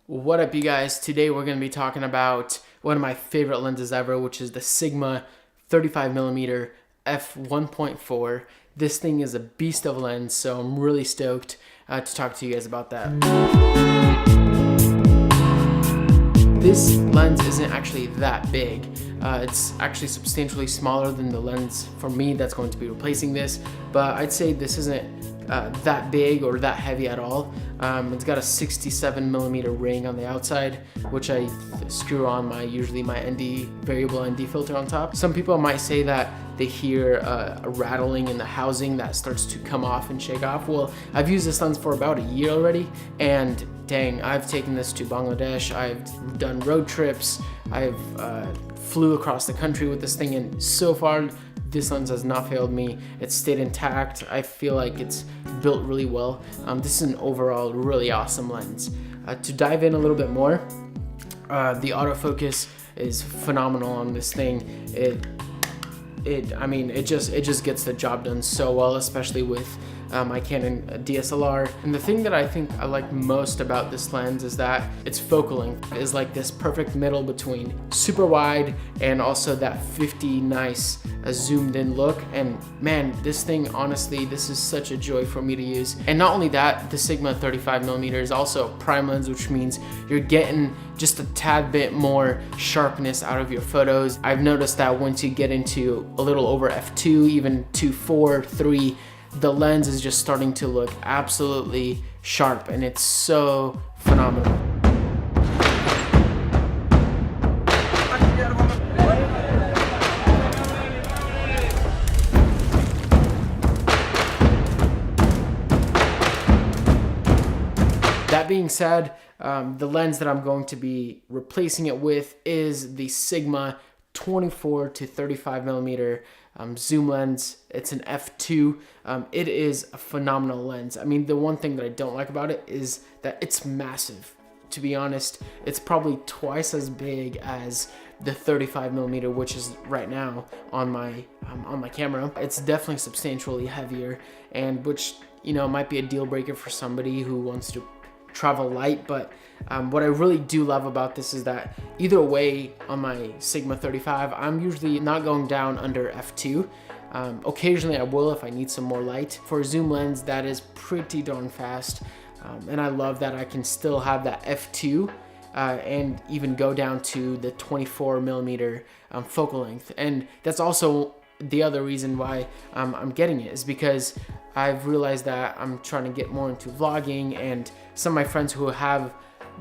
What up, you guys? Today we're going to be talking about one of my favorite lenses ever, which is the Sigma 35mm f1.4. This thing is a beast of a lens, so I'm really stoked to talk to you guys about that. This lens isn't actually that big. It's actually substantially smaller than the lens for me that's going to be replacing this, but I'd say this isn't that big or that heavy at all. It's got a 67mm ring on the outside, which I screw on usually my variable ND filter on top. Some people might say that they hear a rattling in the housing that starts to come off and shake off. Well, I've used this lens for about a year already, and dang, I've taken this to Bangladesh, I've done road trips, I've flew across the country with this thing, and so far this lens has not failed me. It's stayed intact. I feel like it's built really well. This is an overall really awesome lens. To dive in a little bit more, the autofocus is phenomenal on this thing. It just gets the job done so well, especially with my Canon DSLR. And the thing that I think I like most about this lens is that its focal length is like this perfect middle between super wide and also that 50 nice zoomed in look. And man, this thing, honestly, this is such a joy for me to use. And not only that, the Sigma 35mm is also a prime lens, which means you're getting just a tad bit more sharpness out of your photos. I've noticed that once you get into a little over f2, even 2.4, 3, the lens is just starting to look absolutely sharp, and it's so phenomenal. That being said, the lens that I'm going to be replacing it with is the Sigma 24 to 35mm zoom lens. It's an f2. It is a phenomenal lens. I mean, the one thing that I don't like about it is that it's massive. To be honest, it's probably twice as big as the 35mm, which is right now on my camera. It's definitely substantially heavier, and which, you know, might be a deal breaker for somebody who wants to travel light. But what I really do love about this is that either way on my Sigma 35, I'm usually not going down under f2. Occasionally I will if I need some more light. For a zoom lens, that is pretty darn fast, and I love that I can still have that f2 and even go down to the 24mm focal length. And that's also the other reason why I'm getting it, is because I've realized that I'm trying to get more into vlogging, and some of my friends who have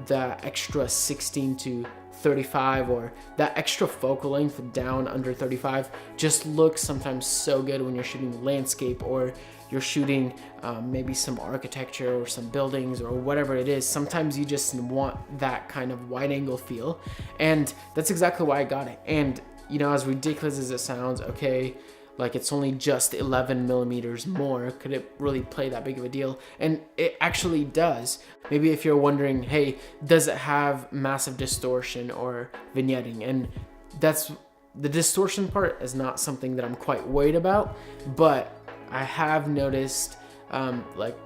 the extra 16 to 35 or that extra focal length down under 35 just looks sometimes so good when you're shooting landscape, or you're shooting maybe some architecture or some buildings or whatever it is. Sometimes you just want that kind of wide angle feel, and that's exactly why I got it. And you know, as ridiculous as it sounds, okay, like it's only just 11mm more, could it really play that big of a deal? And it actually does. Maybe if you're wondering, hey, does it have massive distortion or vignetting? And that's the distortion part is not something that I'm quite worried about, but I have noticed like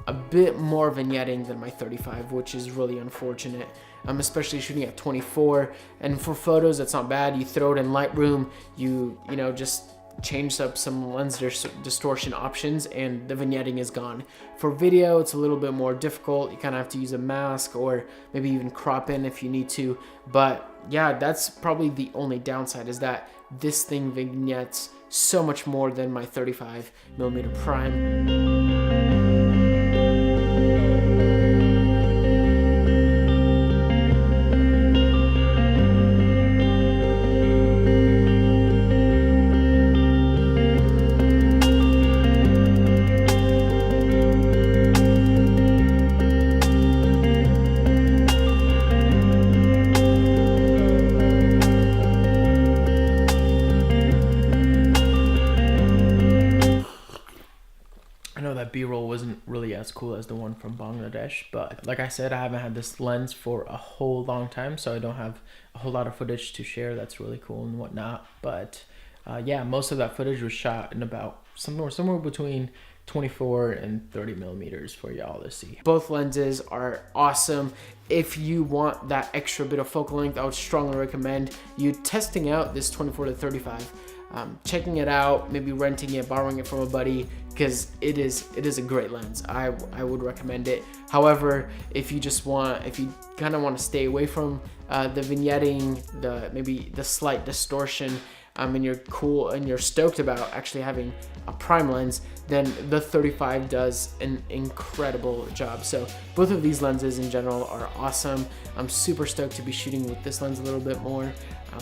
a bit more vignetting than my 35, which is really unfortunate. Especially shooting at 24, and for photos that's not bad. You throw it in Lightroom, you know, just change up some lens distortion options, and the vignetting is gone. For video, it's a little bit more difficult. You kind of have to use a mask or maybe even crop in if you need to. But yeah, that's probably the only downside, is that this thing vignettes so much more than my 35mm prime. That BRoll wasn't really as cool as the one from Bangladesh, but like I said, I haven't had this lens for a whole long time, so I don't have a whole lot of footage to share. That's really cool and whatnot. But yeah, most of that footage was shot in about somewhere between 24 and 30 millimeters for y'all to see. Both lenses are awesome. If you want that extra bit of focal length, I would strongly recommend you testing out this 24 to 35. Checking it out, maybe renting it, borrowing it from a buddy, because it is a great lens. I would recommend it. However, if you kind of want to stay away from the vignetting, maybe the slight distortion, and you're stoked about actually having a prime lens, then the 35 does an incredible job. So both of these lenses in general are awesome. I'm super stoked to be shooting with this lens a little bit more.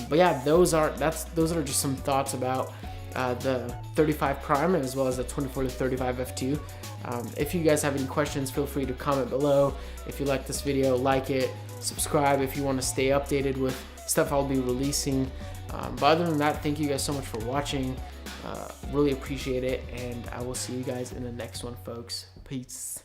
But yeah, those are just some thoughts about the 35 prime as well as the 24 to 35 f2. If you guys have any questions, feel free to comment below. If you like this video, like it, subscribe if you want to stay updated with stuff I'll be releasing. But other than that, thank you guys so much for watching. Really appreciate it, and I will see you guys in the next one, folks. Peace.